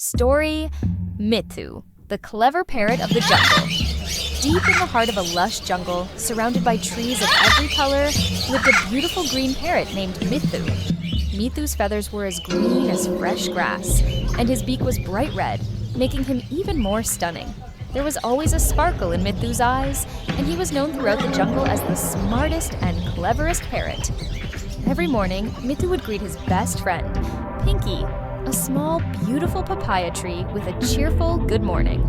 Story Mithu, the clever parrot of the jungle. Deep in the heart of a lush jungle, surrounded by trees of every color, lived a beautiful green parrot named Mithu. Mithu's feathers were as green as fresh grass, and his beak was bright red, making him even more stunning. There was always a sparkle in Mithu's eyes, and he was known throughout the jungle as the smartest and cleverest parrot. Every morning, Mithu would greet his best friend, Pinky, a small, beautiful papaya tree with a cheerful good morning.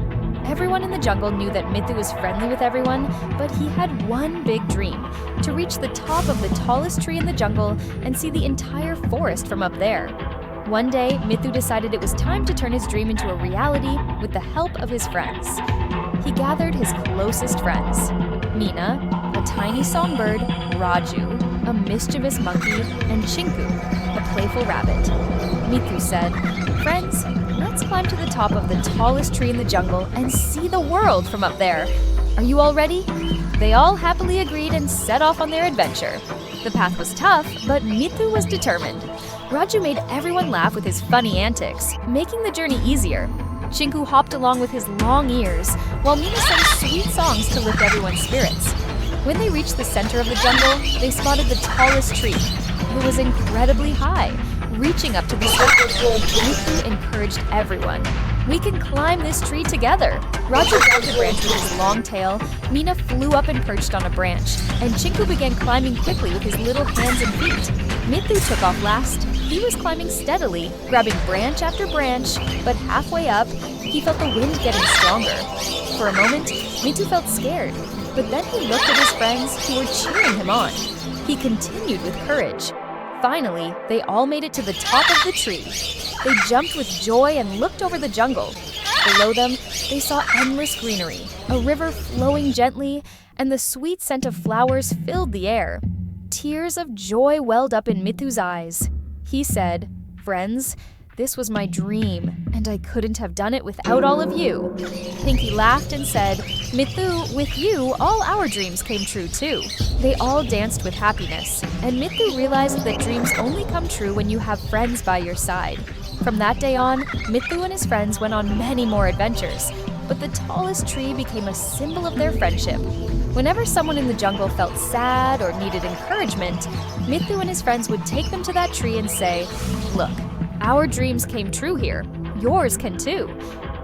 Everyone in the jungle knew that Mithu was friendly with everyone, but he had one big dream: to reach the top of the tallest tree in the jungle and see the entire forest from up there. One day, Mithu decided it was time to turn his dream into a reality with the help of his friends. He gathered his closest friends: Meena, a tiny songbird; Raju, a mischievous monkey; and Chinku, a playful rabbit. Mithu said, "Friends, let's climb to the top of the tallest tree in the jungle and see the world from up there. Are you all ready?" They all happily agreed and set off on their adventure. The path was tough, but Mithu was determined. Raju made everyone laugh with his funny antics, making the journey easier. Chinku hopped along with his long ears, while Meena sang sweet songs to lift everyone's spirits. When they reached the center of the jungle, they spotted the tallest tree. It was incredibly high, reaching up to the sky. Mithu encouraged everyone. "We can climb this tree together." Raju grabbed a branch with his long tail, Meena flew up and perched on a branch, and Chinku began climbing quickly with his little hands and feet. Mithu took off last. He was climbing steadily, grabbing branch after branch, but halfway up, he felt the wind getting stronger. For a moment, Mithu felt scared, but then he looked at his friends who were cheering him on. He continued with courage. Finally, they all made it to the top of the tree. They jumped with joy and looked over the jungle. Below them, they saw endless greenery, a river flowing gently, and the sweet scent of flowers filled the air. Tears of joy welled up in Mithu's eyes. He said, "Friends, this was my dream, and I couldn't have done it without all of you." Pinky laughed and said, "Mithu, with you, all our dreams came true too." They all danced with happiness, and Mithu realized that dreams only come true when you have friends by your side. From that day on, Mithu and his friends went on many more adventures, but the tallest tree became a symbol of their friendship. Whenever someone in the jungle felt sad or needed encouragement, Mithu and his friends would take them to that tree and say, "Look, our dreams came true here. Yours can too."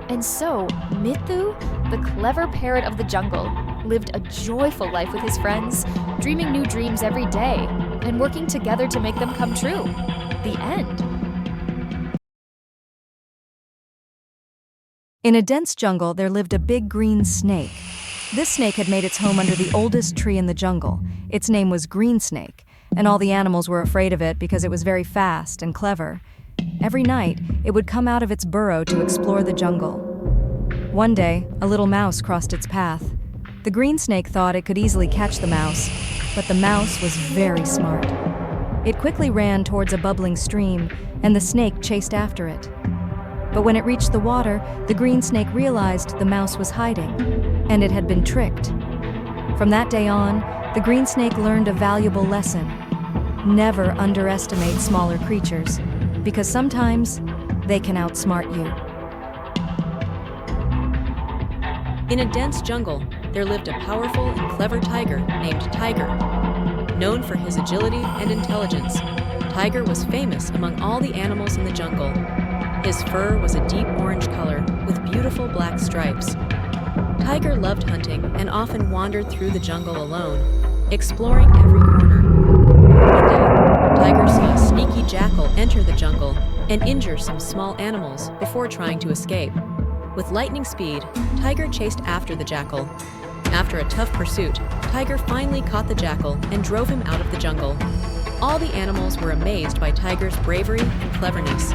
And so, Mithu, the clever parrot of the jungle, lived a joyful life with his friends, dreaming new dreams every day, and working together to make them come true. The end. In a dense jungle, there lived a big green snake. This snake had made its home under the oldest tree in the jungle. Its name was Green Snake, and all the animals were afraid of it because it was very fast and clever. Every night, it would come out of its burrow to explore the jungle. One day, a little mouse crossed its path. The green snake thought it could easily catch the mouse, but the mouse was very smart. It quickly ran towards a bubbling stream, and the snake chased after it. But when it reached the water, the green snake realized the mouse was hiding, and it had been tricked. From that day on, the green snake learned a valuable lesson: never underestimate smaller creatures, because sometimes they can outsmart you. In a dense jungle, there lived a powerful and clever tiger named Tiger. Known for his agility and intelligence, Tiger was famous among all the animals in the jungle. His fur was a deep orange color with beautiful black stripes. Tiger loved hunting and often wandered through the jungle alone, exploring every corner. One day, Tiger saw a sneaky jackal enter the jungle and injure some small animals before trying to escape. With lightning speed, Tiger chased after the jackal. After a tough pursuit, Tiger finally caught the jackal and drove him out of the jungle. All the animals were amazed by Tiger's bravery and cleverness.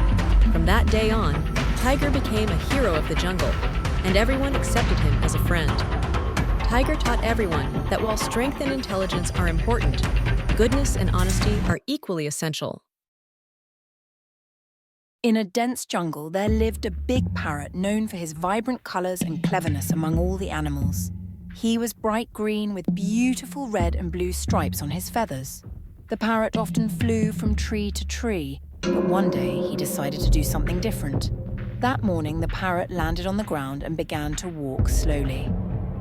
From that day on, Tiger became a hero of the jungle, and everyone accepted him as a friend. Tiger taught everyone that while strength and intelligence are important, goodness and honesty are equally essential. In a dense jungle, there lived a big parrot known for his vibrant colors and cleverness among all the animals. He was bright green with beautiful red and blue stripes on his feathers. The parrot often flew from tree to tree, but one day he decided to do something different. That morning, the parrot landed on the ground and began to walk slowly.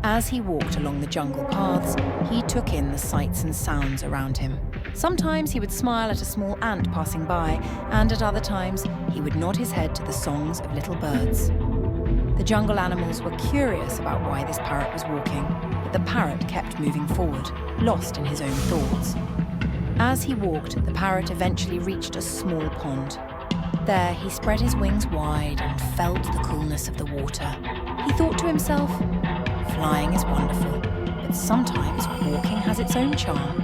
As he walked along the jungle paths, he took in the sights and sounds around him. Sometimes he would smile at a small ant passing by, and at other times, he would nod his head to the songs of little birds. The jungle animals were curious about why this parrot was walking, but the parrot kept moving forward, lost in his own thoughts. As he walked, the parrot eventually reached a small pond. There, he spread his wings wide and felt the coolness of the water. He thought to himself, flying is wonderful, but sometimes walking has its own charm.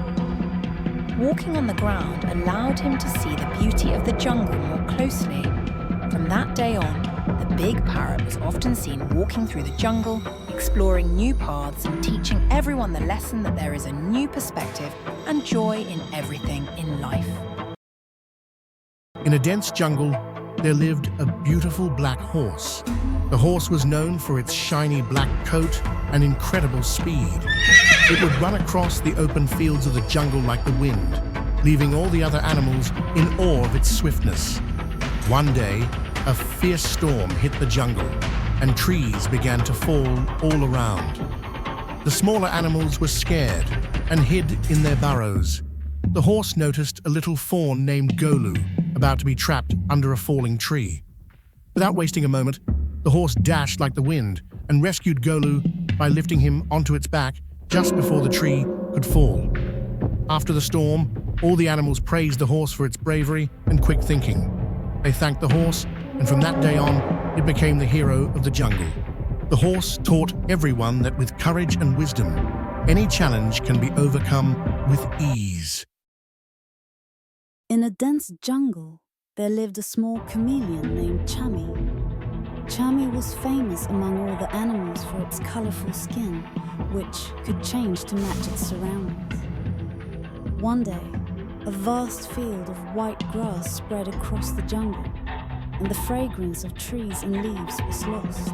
Walking on the ground allowed him to see the beauty of the jungle more closely. From that day on, the big parrot was often seen walking through the jungle, exploring new paths and teaching everyone the lesson that there is a new perspective and joy in everything in life. In a dense jungle, there lived a beautiful black horse. The horse was known for its shiny black coat and incredible speed. It would run across the open fields of the jungle like the wind, leaving all the other animals in awe of its swiftness. One day, a fierce storm hit the jungle, and trees began to fall all around. The smaller animals were scared and hid in their burrows. The horse noticed a little fawn named Golu about to be trapped under a falling tree. Without wasting a moment, the horse dashed like the wind and rescued Golu by lifting him onto its back just before the tree could fall. After the storm, all the animals praised the horse for its bravery and quick thinking. They thanked the horse, and from that day on, it became the hero of the jungle. The horse taught everyone that with courage and wisdom, any challenge can be overcome with ease. In a dense jungle, there lived a small chameleon named Chami. Chami was famous among all the animals for its colorful skin, which could change to match its surroundings. One day, a vast field of white grass spread across the jungle, and the fragrance of trees and leaves was lost.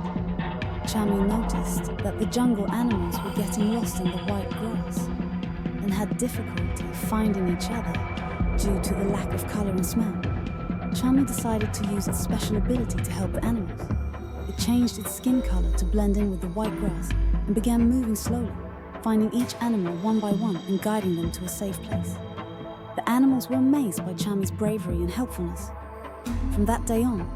Chami noticed that the jungle animals were getting lost in the white grass and had difficulty finding each other due to the lack of color and smell. Chami decided to use its special ability to help the animals. It changed its skin color to blend in with the white grass and began moving slowly, finding each animal one by one and guiding them to a safe place. The animals were amazed by Chami's bravery and helpfulness. From that day on,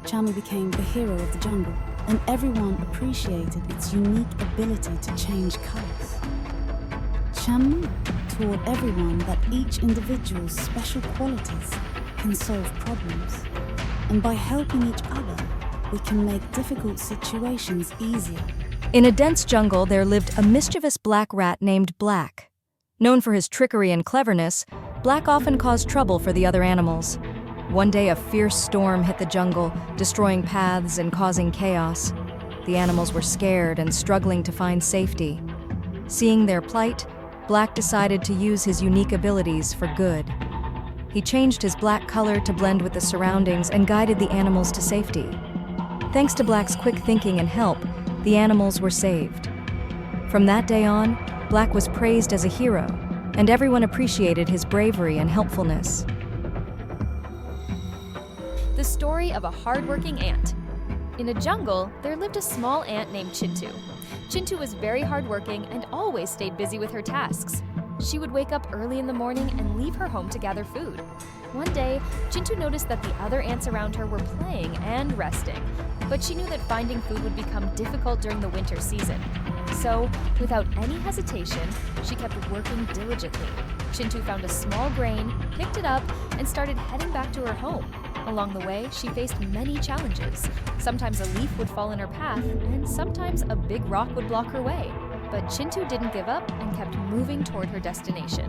Chami became the hero of the jungle, and everyone appreciated its unique ability to change colors. Chami taught everyone that each individual's special qualities can solve problems, and by helping each other, we can make difficult situations easier. In a dense jungle, there lived a mischievous black rat named Black. Known for his trickery and cleverness, Black often caused trouble for the other animals. One day, a fierce storm hit the jungle, destroying paths and causing chaos. The animals were scared and struggling to find safety. Seeing their plight, Black decided to use his unique abilities for good. He changed his black color to blend with the surroundings and guided the animals to safety. Thanks to Black's quick thinking and help, the animals were saved. From that day on, Black was praised as a hero, and everyone appreciated his bravery and helpfulness. The story of a hardworking ant. In a jungle, there lived a small ant named Chintu. Chintu was very hardworking and always stayed busy with her tasks. She would wake up early in the morning and leave her home to gather food. One day, Chintu noticed that the other ants around her were playing and resting, but she knew that finding food would become difficult during the winter season. So, without any hesitation, she kept working diligently. Chintu found a small grain, picked it up, and started heading back to her home. Along the way, she faced many challenges. Sometimes a leaf would fall in her path, and sometimes a big rock would block her way. But Chintu didn't give up and kept moving toward her destination.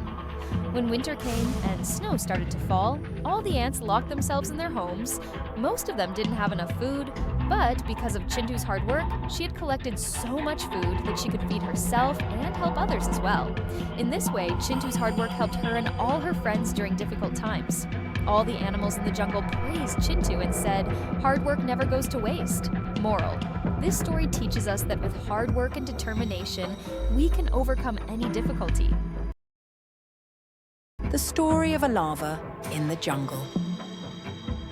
When winter came and snow started to fall, all the ants locked themselves in their homes. Most of them didn't have enough food, but because of Chintu's hard work, she had collected so much food that she could feed herself and help others as well. In this way, Chintu's hard work helped her and all her friends during difficult times. All the animals in the jungle praised Chintu and said, "Hard work never goes to waste." Moral: this story teaches us that with hard work and determination, we can overcome any difficulty. The story of a lava in the jungle.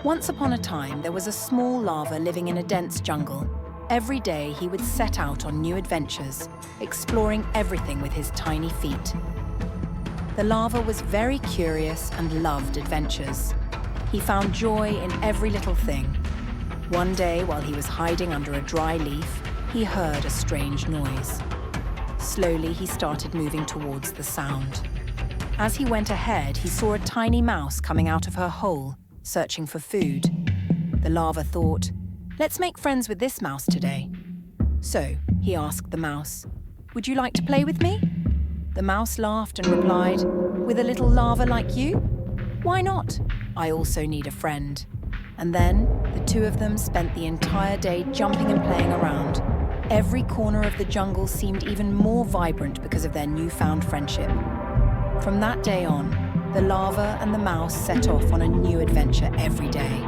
Once upon a time, there was a small larva living in a dense jungle. Every day, he would set out on new adventures, exploring everything with his tiny feet. The larva was very curious and loved adventures. He found joy in every little thing. One day, while he was hiding under a dry leaf, he heard a strange noise. Slowly, he started moving towards the sound. As he went ahead, he saw a tiny mouse coming out of her hole, searching for food. The larva thought, "Let's make friends with this mouse today." So, he asked the mouse, "Would you like to play with me?" The mouse laughed and replied, "With a little larva like you? Why not? I also need a friend." And then, the two of them spent the entire day jumping and playing around. Every corner of the jungle seemed even more vibrant because of their newfound friendship. From that day on, the larva and the mouse set off on a new adventure every day.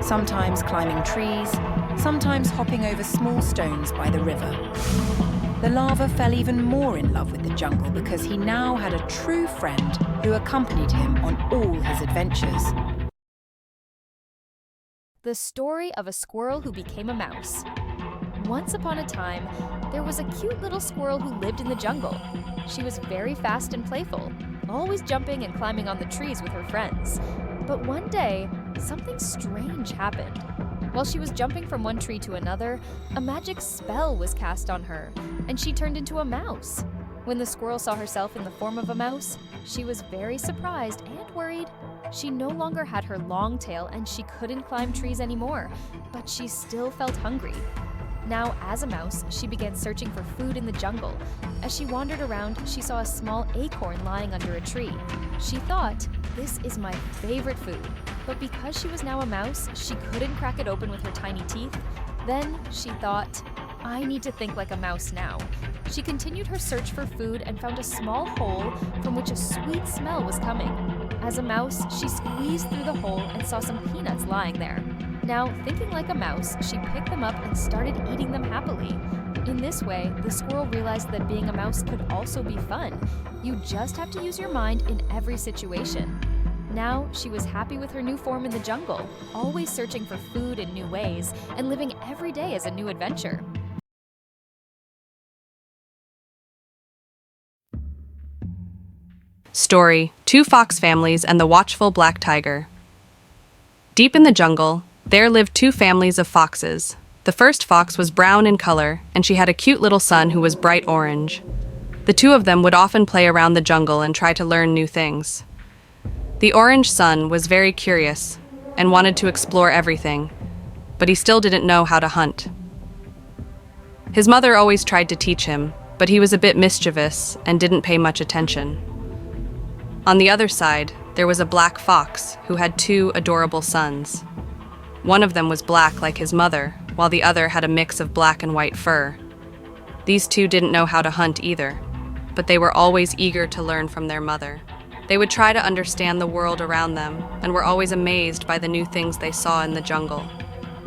Sometimes climbing trees, sometimes hopping over small stones by the river. The larva fell even more in love with the jungle because he now had a true friend who accompanied him on all his adventures. The story of a squirrel who became a mouse. Once upon a time, there was a cute little squirrel who lived in the jungle. She was very fast and playful, always jumping and climbing on the trees with her friends. But one day, something strange happened. While she was jumping from one tree to another, a magic spell was cast on her, and she turned into a mouse. When the squirrel saw herself in the form of a mouse, she was very surprised and worried. She no longer had her long tail and she couldn't climb trees anymore, but she still felt hungry. Now, as a mouse, she began searching for food in the jungle. As she wandered around, she saw a small acorn lying under a tree. She thought, "This is my favorite food." But because she was now a mouse, she couldn't crack it open with her tiny teeth. Then she thought, "I need to think like a mouse now." She continued her search for food and found a small hole from which a sweet smell was coming. As a mouse, she squeezed through the hole and saw some peanuts lying there. Now, thinking like a mouse, she picked them up and started eating them happily. In this way, the squirrel realized that being a mouse could also be fun. You just have to use your mind in every situation. Now, she was happy with her new form in the jungle, always searching for food in new ways and living every day as a new adventure. Story: Two Fox Families and the Watchful Black Tiger. Deep in the jungle, there lived two families of foxes. The first fox was brown in color, and she had a cute little son who was bright orange. The two of them would often play around the jungle and try to learn new things. The orange son was very curious and wanted to explore everything, but he still didn't know how to hunt. His mother always tried to teach him, but he was a bit mischievous and didn't pay much attention. On the other side, there was a black fox who had two adorable sons. One of them was black like his mother, while the other had a mix of black and white fur. These two didn't know how to hunt either, but they were always eager to learn from their mother. They would try to understand the world around them and were always amazed by the new things they saw in the jungle.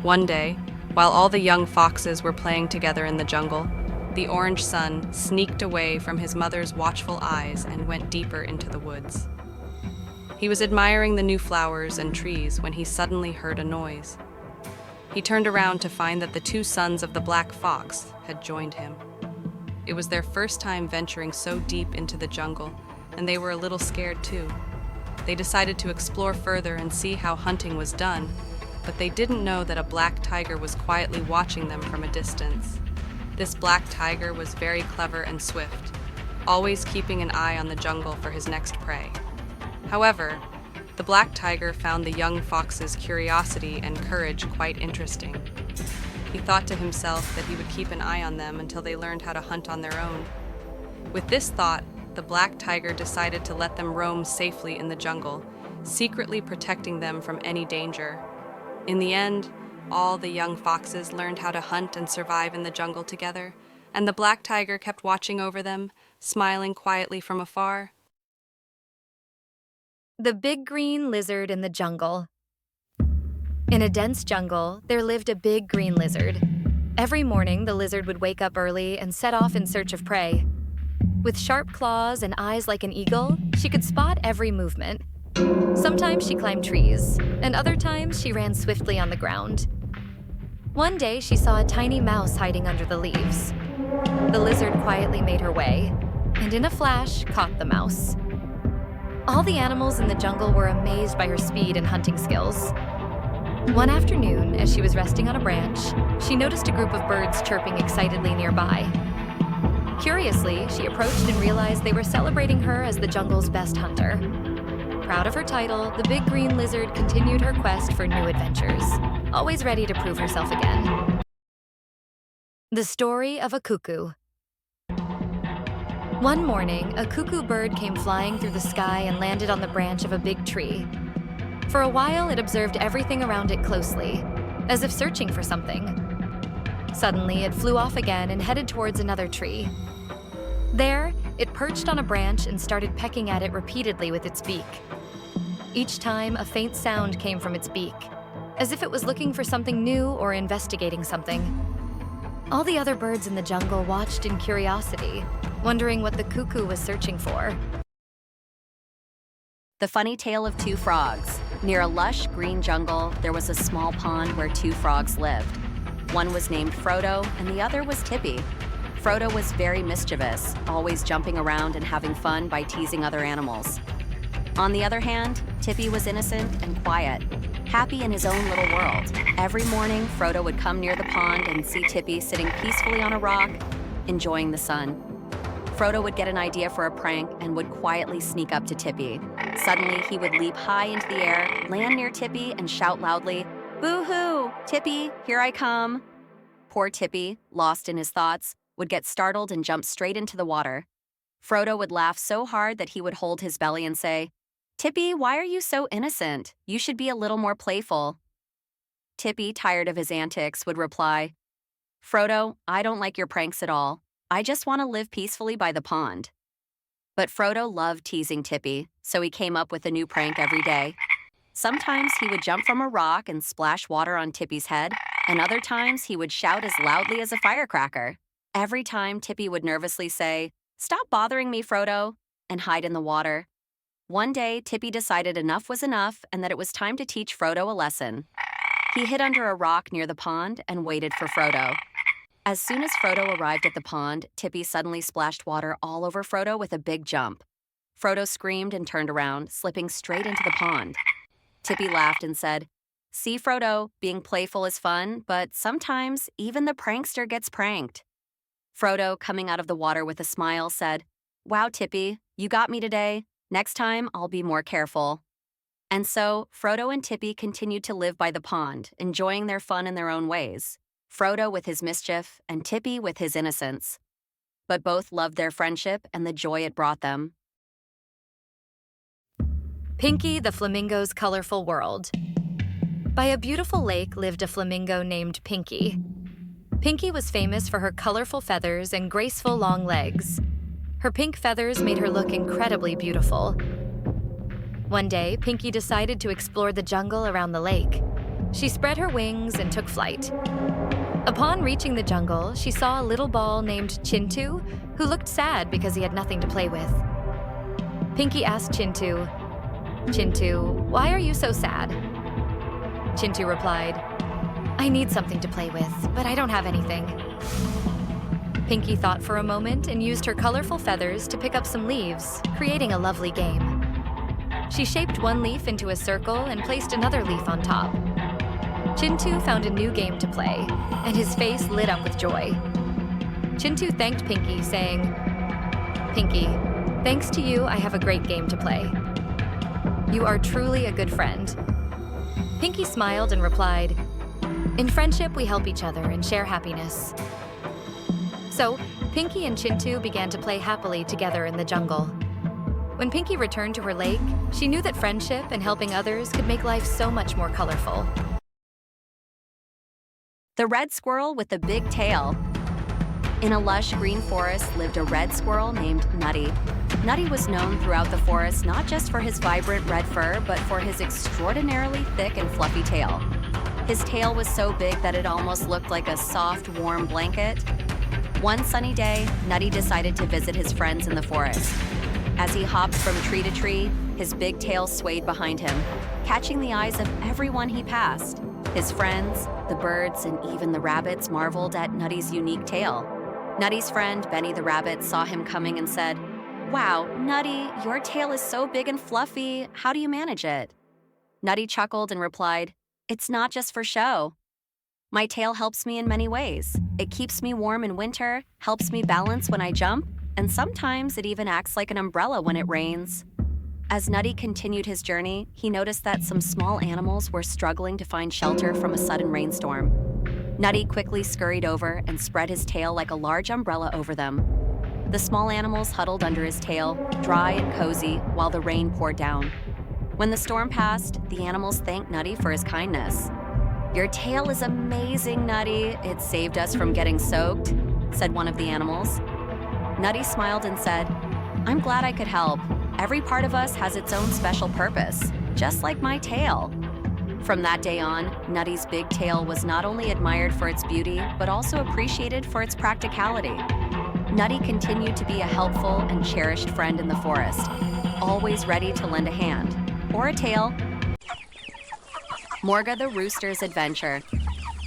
One day, while all the young foxes were playing together in the jungle, the orange son sneaked away from his mother's watchful eyes and went deeper into the woods. He was admiring the new flowers and trees when he suddenly heard a noise. He turned around to find that the two sons of the black fox had joined him. It was their first time venturing so deep into the jungle, and they were a little scared too. They decided to explore further and see how hunting was done, but they didn't know that a black tiger was quietly watching them from a distance. This black tiger was very clever and swift, always keeping an eye on the jungle for his next prey. However, the black tiger found the young fox's curiosity and courage quite interesting. He thought to himself that he would keep an eye on them until they learned how to hunt on their own. With this thought, the black tiger decided to let them roam safely in the jungle, secretly protecting them from any danger. In the end, all the young foxes learned how to hunt and survive in the jungle together, and the black tiger kept watching over them, smiling quietly from afar. The Big Green Lizard in the Jungle. In a dense jungle, there lived a big green lizard. Every morning, the lizard would wake up early and set off in search of prey. With sharp claws and eyes like an eagle, she could spot every movement. Sometimes she climbed trees, and other times she ran swiftly on the ground. One day she saw a tiny mouse hiding under the leaves. The lizard quietly made her way, and in a flash caught the mouse. All the animals in the jungle were amazed by her speed and hunting skills. One afternoon, as she was resting on a branch, she noticed a group of birds chirping excitedly nearby. Curiously, she approached and realized they were celebrating her as the jungle's best hunter. Proud of her title, the big green lizard continued her quest for new adventures, always ready to prove herself again. The story of a cuckoo. One morning, a cuckoo bird came flying through the sky and landed on the branch of a big tree. For a while, it observed everything around it closely, as if searching for something. Suddenly, it flew off again and headed towards another tree. There, it perched on a branch and started pecking at it repeatedly with its beak. Each time, a faint sound came from its beak, as if it was looking for something new or investigating something. All the other birds in the jungle watched in curiosity, wondering what the cuckoo was searching for. The Funny Tale of Two Frogs. Near a lush green jungle, there was a small pond where two frogs lived. One was named Frodo, and the other was Tippy. Frodo was very mischievous, always jumping around and having fun by teasing other animals. On the other hand, Tippy was innocent and quiet, happy in his own little world. Every morning, Frodo would come near the pond and see Tippy sitting peacefully on a rock, enjoying the sun. Frodo would get an idea for a prank and would quietly sneak up to Tippy. Suddenly, he would leap high into the air, land near Tippy, and shout loudly, "Boo-hoo! Tippy, here I come!" Poor Tippy, lost in his thoughts, would get startled and jump straight into the water. Frodo would laugh so hard that he would hold his belly and say, "Tippy, why are you so innocent? You should be a little more playful." Tippy, tired of his antics, would reply, "Frodo, I don't like your pranks at all. I just want to live peacefully by the pond." But Frodo loved teasing Tippy, so he came up with a new prank every day. Sometimes he would jump from a rock and splash water on Tippy's head, and other times he would shout as loudly as a firecracker. Every time, Tippy would nervously say, "Stop bothering me, Frodo," and hide in the water. One day, Tippy decided enough was enough and that it was time to teach Frodo a lesson. He hid under a rock near the pond and waited for Frodo. As soon as Frodo arrived at the pond, Tippy suddenly splashed water all over Frodo with a big jump. Frodo screamed and turned around, slipping straight into the pond. Tippy laughed and said, "See, Frodo, being playful is fun, but sometimes even the prankster gets pranked." Frodo, coming out of the water with a smile, said, "Wow, Tippy, you got me today. Next time, I'll be more careful." And so, Frodo and Tippy continued to live by the pond, enjoying their fun in their own ways. Frodo with his mischief, and Tippy with his innocence. But both loved their friendship and the joy it brought them. Pinky the Flamingo's Colorful World. By a beautiful lake lived a flamingo named Pinky. Pinky was famous for her colorful feathers and graceful long legs. Her pink feathers made her look incredibly beautiful. One day, Pinky decided to explore the jungle around the lake. She spread her wings and took flight. Upon reaching the jungle, she saw a little ball named Chintu, who looked sad because he had nothing to play with. Pinky asked Chintu, "Chintu, why are you so sad?" Chintu replied, "I need something to play with, but I don't have anything." Pinky thought for a moment and used her colorful feathers to pick up some leaves, creating a lovely game. She shaped one leaf into a circle and placed another leaf on top. Chintu found a new game to play, and his face lit up with joy. Chintu thanked Pinky, saying, "Pinky, thanks to you, I have a great game to play. You are truly a good friend." Pinky smiled and replied, "In friendship, we help each other and share happiness." So, Pinky and Chintu began to play happily together in the jungle. When Pinky returned to her lake, she knew that friendship and helping others could make life so much more colorful. The Red Squirrel with the Big Tail. In a lush green forest lived a red squirrel named Nutty. Nutty was known throughout the forest not just for his vibrant red fur, but for his extraordinarily thick and fluffy tail. His tail was so big that it almost looked like a soft, warm blanket. One sunny day, Nutty decided to visit his friends in the forest. As he hopped from tree to tree, his big tail swayed behind him, catching the eyes of everyone he passed. His friends, the birds, and even the rabbits marveled at Nutty's unique tail. Nutty's friend, Benny the rabbit, saw him coming and said, "Wow, Nutty, your tail is so big and fluffy. How do you manage it?" Nutty chuckled and replied, "It's not just for show. My tail helps me in many ways. It keeps me warm in winter, helps me balance when I jump, and sometimes it even acts like an umbrella when it rains." As Nutty continued his journey, he noticed that some small animals were struggling to find shelter from a sudden rainstorm. Nutty quickly scurried over and spread his tail like a large umbrella over them. The small animals huddled under his tail, dry and cozy, while the rain poured down. When the storm passed, the animals thanked Nutty for his kindness. "Your tail is amazing, Nutty. It saved us from getting soaked," said one of the animals. Nutty smiled and said, "I'm glad I could help. Every part of us has its own special purpose, just like my tail." From that day on, Nutty's big tail was not only admired for its beauty, but also appreciated for its practicality. Nutty continued to be a helpful and cherished friend in the forest, always ready to lend a hand, or a tail. Morga the Rooster's Adventure.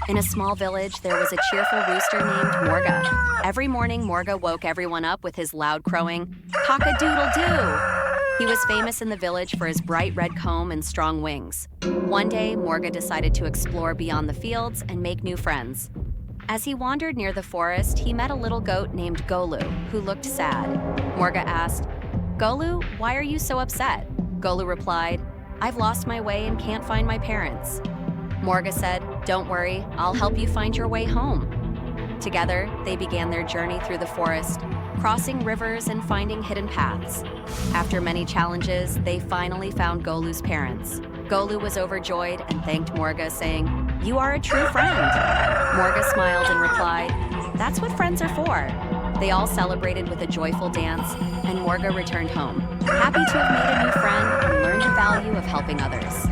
In a small village, there was a cheerful rooster named Morga. Every morning, Morga woke everyone up with his loud crowing, "Cock-a-doodle-doo!" He was famous in the village for his bright red comb and strong wings. One day, Morga decided to explore beyond the fields and make new friends. As he wandered near the forest, he met a little goat named Golu, who looked sad. Morga asked, "Golu, why are you so upset?" Golu replied, "I've lost my way and can't find my parents." Morga said, "Don't worry, I'll help you find your way home." Together, they began their journey through the forest, crossing rivers and finding hidden paths. After many challenges, they finally found Golu's parents. Golu was overjoyed and thanked Morga, saying, "You are a true friend." Morga smiled and replied, "That's what friends are for." They all celebrated with a joyful dance, and Morga returned home, happy to have made a new friend and learned the value of helping others.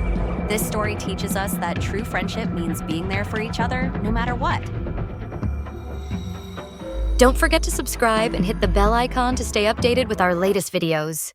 This story teaches us that true friendship means being there for each other, no matter what. Don't forget to subscribe and hit the bell icon to stay updated with our latest videos.